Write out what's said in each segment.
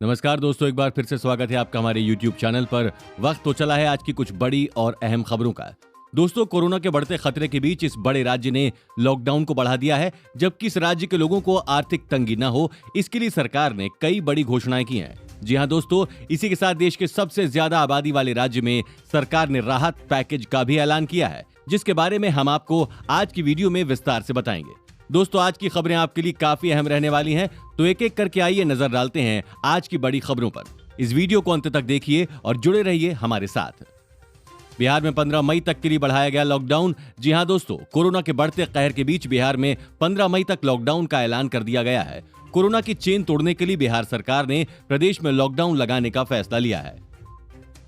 नमस्कार दोस्तों, एक बार फिर से स्वागत है आपका हमारे YouTube चैनल पर। वक्त तो चला है आज की कुछ बड़ी और अहम खबरों का। दोस्तों, कोरोना के बढ़ते खतरे के बीच इस बड़े राज्य ने लॉकडाउन को बढ़ा दिया है, जबकि इस राज्य के लोगों को आर्थिक तंगी न हो, इसके लिए सरकार ने कई बड़ी घोषणाएं की हैं। जी हां दोस्तों, इसी के साथ देश के सबसे ज्यादा आबादी वाले राज्य में सरकार ने राहत पैकेज का भी ऐलान किया है, जिसके बारे में हम आपको आज की वीडियो में विस्तार से बताएंगे। दोस्तों, आज की खबरें आपके लिए काफी अहम रहने वाली हैं, तो एक एक करके आइए नजर डालते हैं आज की बड़ी खबरों पर। इस वीडियो को अंत तक देखिए और जुड़े रहिए हमारे साथ। बिहार में 15 मई तक के लिए बढ़ाया गया लॉकडाउन। जी हां दोस्तों, कोरोना के बढ़ते कहर के बीच बिहार में 15 मई तक लॉकडाउन का ऐलान कर दिया गया है। कोरोना की चेन तोड़ने के लिए बिहार सरकार ने प्रदेश में लॉकडाउन लगाने का फैसला लिया है।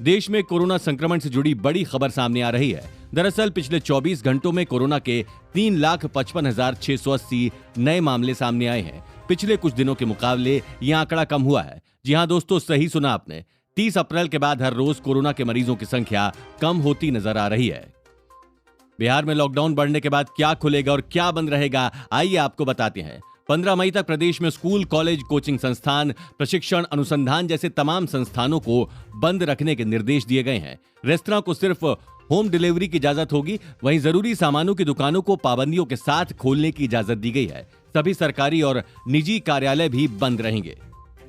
देश में कोरोना संक्रमण से जुड़ी बड़ी खबर सामने आ रही है। दरअसल पिछले 24 घंटों में कोरोना के 3,55,680 नए मामले सामने आए हैं। पिछले कुछ दिनों के मुकाबले यह आंकड़ा कम हुआ है। जी हां दोस्तों, सही सुना आपने। 30 अप्रैल के बाद हर रोज कोरोना के मरीजों की संख्या कम होती नजर आ रही है। बिहार में लॉकडाउन बढ़ने के बाद क्या खुलेगा और क्या बंद रहेगा, आइए आपको बताते हैं। 15 मई तक प्रदेश में स्कूल, कॉलेज, कोचिंग संस्थान, प्रशिक्षण, अनुसंधान जैसे तमाम संस्थानों को बंद रखने के निर्देश दिए गए हैं। रेस्तरां को सिर्फ होम डिलीवरी की इजाजत होगी। वहीं जरूरी सामानों की दुकानों को पाबंदियों के साथ खोलने की इजाजत दी गई है। सभी सरकारी और निजी कार्यालय भी बंद रहेंगे।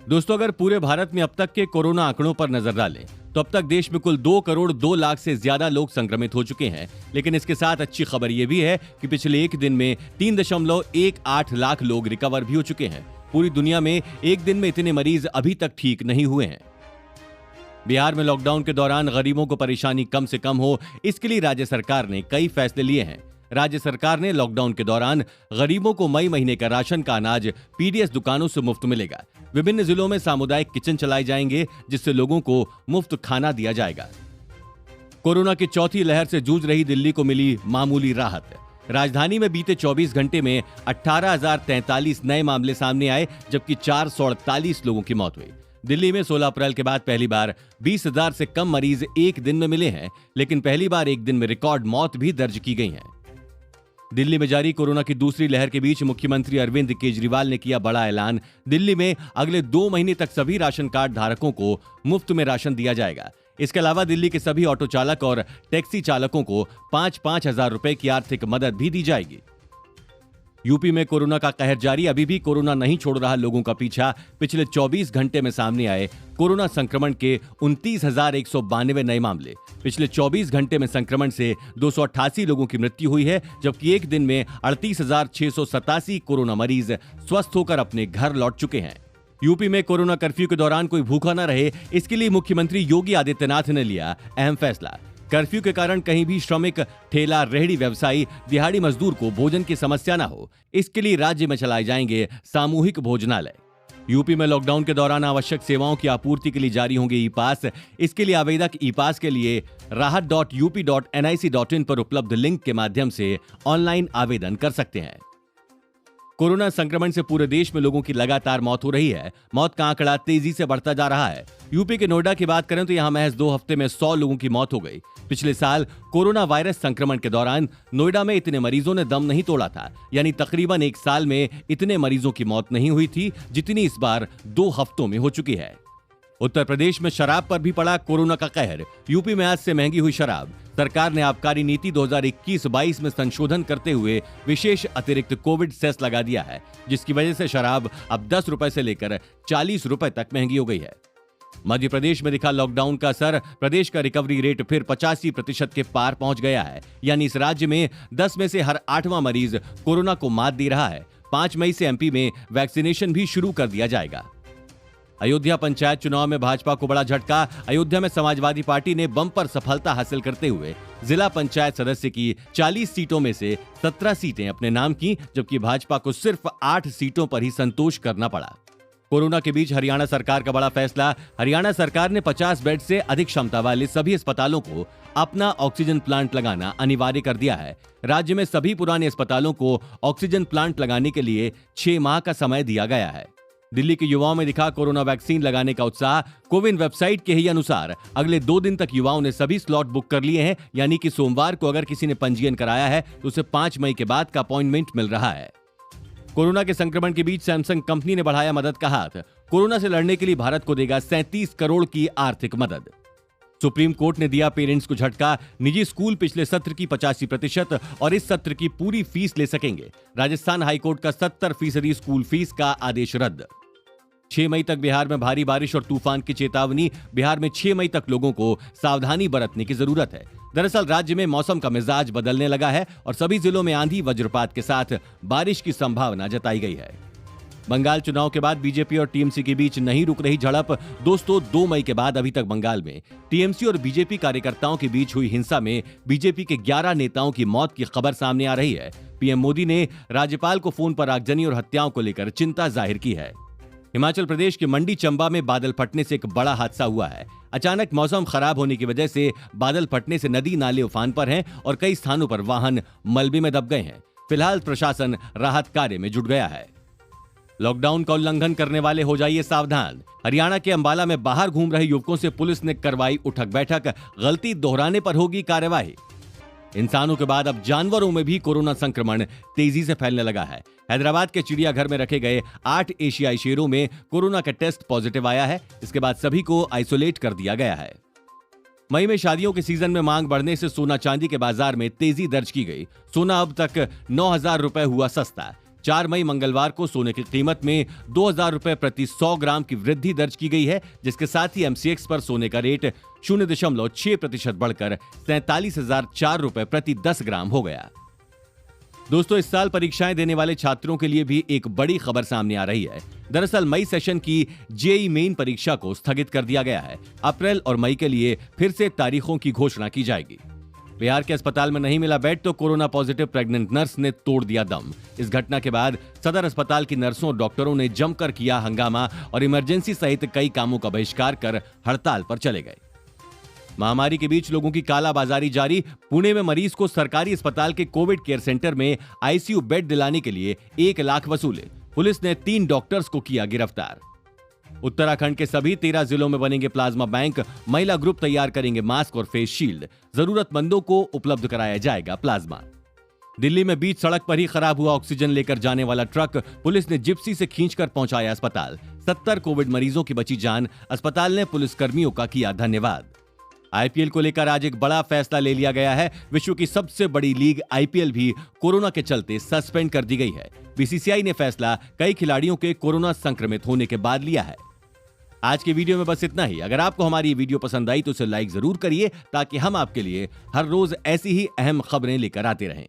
दोस्तों, अगर पूरे भारत में अब तक के कोरोना आंकड़ों पर नजर डालें तो अब तक देश में कुल 2 करोड़ 2 लाख से ज्यादा लोग संक्रमित हो चुके हैं। लेकिन इसके साथ अच्छी खबर यह भी है कि पिछले एक दिन में 3.18 लाख लोग रिकवर भी हो चुके हैं। पूरी दुनिया में एक दिन में इतने मरीज अभी तक ठीक नहीं हुए हैं। बिहार में लॉकडाउन के दौरान गरीबों को परेशानी कम से कम हो, इसके लिए राज्य सरकार ने कई फैसले लिए हैं। राज्य सरकार ने लॉकडाउन के दौरान गरीबों को मई महीने का राशन का अनाज पीडीएस दुकानों से मुफ्त मिलेगा। विभिन्न जिलों में सामुदायिक किचन चलाए जाएंगे, जिससे लोगों को मुफ्त खाना दिया जाएगा। कोरोना की चौथी लहर से जूझ रही दिल्ली को मिली मामूली राहत। राजधानी में बीते 24 घंटे में 18,043 नए मामले सामने आए, जबकि 448 लोगों की मौत हुई। दिल्ली में 16 अप्रैल के बाद पहली बार 20,000 से कम मरीज एक दिन में मिले हैं, लेकिन पहली बार एक दिन में रिकॉर्ड मौत भी दर्ज की गई हैं। दिल्ली में जारी कोरोना की दूसरी लहर के बीच मुख्यमंत्री अरविंद केजरीवाल ने किया बड़ा ऐलान। दिल्ली में अगले 2 महीने तक सभी राशन कार्ड धारकों को मुफ्त में राशन दिया जाएगा। इसके अलावा दिल्ली के सभी ऑटो चालक और टैक्सी चालकों को 5-5 हजार रुपए की आर्थिक मदद भी द जाएगी। यूपी में कोरोना का कहर जारी। अभी भी कोरोना नहीं छोड़ रहा लोगों का पीछा। पिछले 24 घंटे में सामने आए कोरोना संक्रमण के 29,192 नए मामले। पिछले 24 घंटे में संक्रमण से 288 लोगों की मृत्यु हुई है, जबकि एक दिन में 38,687 कोरोना मरीज स्वस्थ होकर अपने घर लौट चुके हैं। यूपी में कोरोना कर्फ्यू के दौरान कोई भूखा न रहे, इसके लिए मुख्यमंत्री योगी आदित्यनाथ ने लिया अहम फैसला। कर्फ्यू के कारण कहीं भी श्रमिक, ठेला, रेहड़ी व्यवसायी, दिहाड़ी मजदूर को भोजन की समस्या न हो, इसके लिए राज्य में चलाए जाएंगे सामूहिक भोजनालय। यूपी में लॉकडाउन के दौरान आवश्यक सेवाओं की आपूर्ति के लिए जारी होंगे ई पास। इसके लिए आवेदक ई पास के लिए rahat.up.nic.in पर उपलब्ध लिंक के माध्यम से ऑनलाइन आवेदन कर सकते हैं। कोरोना संक्रमण से पूरे देश में लोगों की लगातार मौत हो रही है। मौत का आंकड़ा तेजी से बढ़ता जा रहा है। यूपी के नोएडा की बात करें तो यहां महज 2 हफ्ते में 100 लोगों की मौत हो गई। पिछले साल कोरोना वायरस संक्रमण के दौरान नोएडा में इतने मरीजों ने दम नहीं तोड़ा था, यानी तकरीबन एक साल में इतने मरीजों की मौत नहीं हुई थी जितनी इस बार 2 हफ्तों में हो चुकी है। उत्तर प्रदेश में शराब पर भी पड़ा कोरोना का कहर। यूपी में आज से महंगी हुई शराब। सरकार ने आबकारी नीति 2021-22 में संशोधन करते हुए विशेष अतिरिक्त कोविड सेस लगा दिया है, जिसकी वजह से शराब अब 10 रुपए से लेकर 40 रुपए तक महंगी हो गई है। मध्य प्रदेश में दिखा लॉकडाउन का असर। प्रदेश का रिकवरी रेट फिर 85% के पार पहुंच गया है, यानी इस राज्य में 10 में से हर 8वां मरीज कोरोना को मात दे रहा है। 5 मई से एमपी में वैक्सीनेशन भी शुरू कर दिया जाएगा। अयोध्या पंचायत चुनाव में भाजपा को बड़ा झटका। अयोध्या में समाजवादी पार्टी ने बम्पर सफलता हासिल करते हुए जिला पंचायत सदस्य की 40 सीटों में से 17 सीटें अपने नाम की, जबकि भाजपा को सिर्फ 8 सीटों पर ही संतोष करना पड़ा। कोरोना के बीच हरियाणा सरकार का बड़ा फैसला। हरियाणा सरकार ने 50 बेड से अधिक क्षमता वाले सभी अस्पतालों को अपना ऑक्सीजन प्लांट लगाना अनिवार्य कर दिया है। राज्य में सभी पुराने अस्पतालों को ऑक्सीजन प्लांट लगाने के लिए 6 माह का समय दिया गया है। दिल्ली के युवाओं में दिखा कोरोना वैक्सीन लगाने का उत्साह। कोविन वेबसाइट के ही अनुसार अगले 2 दिन तक युवाओं ने सभी स्लॉट बुक कर लिए हैं, यानी कि सोमवार को अगर किसी ने पंजीयन कराया है तो उसे 5 मई के बाद का अपॉइंटमेंट मिल रहा है। कोरोना के संक्रमण के बीच सैमसंग कंपनी ने बढ़ाया मदद का हाथ। कोरोना से लड़ने के लिए भारत को देगा 37 करोड़ की आर्थिक मदद। सुप्रीम कोर्ट ने दिया पेरेंट्स को झटका। निजी स्कूल पिछले सत्र की 85% और इस सत्र की पूरी फीस ले सकेंगे। राजस्थान हाईकोर्ट का 70% स्कूल फीस का आदेश रद्द। 6 मई तक बिहार में भारी बारिश और तूफान की चेतावनी। बिहार में 6 मई तक लोगों को सावधानी बरतने की जरूरत है। दरअसल राज्य में मौसम का मिजाज बदलने लगा है और सभी जिलों में आंधी वज्रपात के साथ बारिश की संभावना जताई गई है। बंगाल चुनाव के बाद बीजेपी और टीएमसी के बीच नहीं रुक रही झड़प। दोस्तों, 2 मई के बाद अभी तक बंगाल में टीएमसी और बीजेपी कार्यकर्ताओं के बीच हुई हिंसा में बीजेपी के 11 नेताओं की मौत की खबर सामने आ रही है। पीएम मोदी ने राज्यपाल को फोन पर आगजनी और हत्याओं को लेकर चिंता जाहिर की है। हिमाचल प्रदेश के मंडी चंबा में बादल फटने से एक बड़ा हादसा हुआ है। अचानक मौसम खराब होने की वजह से बादल फटने से नदी नाले उफान पर हैं और कई स्थानों पर वाहन मलबे में दब गए हैं। फिलहाल प्रशासन राहत कार्य में जुट गया है। लॉकडाउन का उल्लंघन करने वाले हो जाइए सावधान। हरियाणा के अंबाला में बाहर घूम रहे युवकों से पुलिस ने करवाई उठक बैठक। गलती दोहराने पर होगी कार्यवाही। इंसानों के बाद अब जानवरों में भी कोरोना संक्रमण तेजी से फैलने लगा है। हैदराबाद के चिड़ियाघर में रखे गए 8 एशियाई शेरों में कोरोना का टेस्ट पॉजिटिव आया है। इसके बाद सभी को आइसोलेट कर दिया गया है। मई में शादियों के सीजन में मांग बढ़ने से सोना चांदी के बाजार में तेजी दर्ज की गई। सोना अब तक 9,000 रुपए हुआ सस्ता। 4 मई मंगलवार को सोने की कीमत में 2,000 रुपए प्रति 100 ग्राम की वृद्धि दर्ज की गई है, जिसके साथ ही एमसीएक्स पर सोने का रेट 0.6% बढ़कर 43,004 रुपए प्रति 10 ग्राम हो गया। दोस्तों, इस साल परीक्षाएं देने वाले छात्रों के लिए भी एक बड़ी खबर सामने आ रही है। दरअसल मई सेशन की जेईई मेन परीक्षा को स्थगित कर दिया गया है। अप्रैल और मई के लिए फिर से तारीखों की घोषणा की जाएगी। बिहार के अस्पताल में नहीं मिला बेड तो कोरोना पॉजिटिव प्रेग्नेंट नर्स ने तोड़ दिया दम। इस घटना के बाद सदर अस्पताल की नर्सों और डॉक्टरों ने जमकर किया हंगामा और इमरजेंसी सहित कई कामों का बहिष्कार कर हड़ताल पर चले गए। महामारी के बीच लोगों की कालाबाजारी जारी। पुणे में मरीज को सरकारी अस्पताल के कोविड केयर सेंटर में आईसीयू बेड दिलाने के लिए 1 लाख वसूले। पुलिस ने 3 डॉक्टर्स को किया गिरफ्तार। उत्तराखंड के सभी 13 जिलों में बनेंगे प्लाज्मा बैंक। महिला ग्रुप तैयार करेंगे मास्क और फेस शील्ड। जरूरतमंदों को उपलब्ध कराया जाएगा प्लाज्मा। दिल्ली में बीच सड़क पर ही खराब हुआ ऑक्सीजन लेकर जाने वाला ट्रक। पुलिस ने जिप्सी से खींचकर पहुंचाया अस्पताल। 70 कोविड मरीजों की बची जान। अस्पताल ने पुलिसकर्मियों का किया धन्यवाद। आईपीएल को लेकर आज एक बड़ा फैसला ले लिया गया है। विश्व की सबसे बड़ी लीग आईपीएल भी कोरोना के चलते सस्पेंड कर दी गई है। बीसीसीआई ने फैसला कई खिलाड़ियों के कोरोना संक्रमित होने के बाद लिया है। आज के वीडियो में बस इतना ही। अगर आपको हमारी ये वीडियो पसंद आई तो इसे लाइक जरूर करिए ताकि हम आपके लिए हर रोज ऐसी ही अहम खबरें लेकर आते रहें।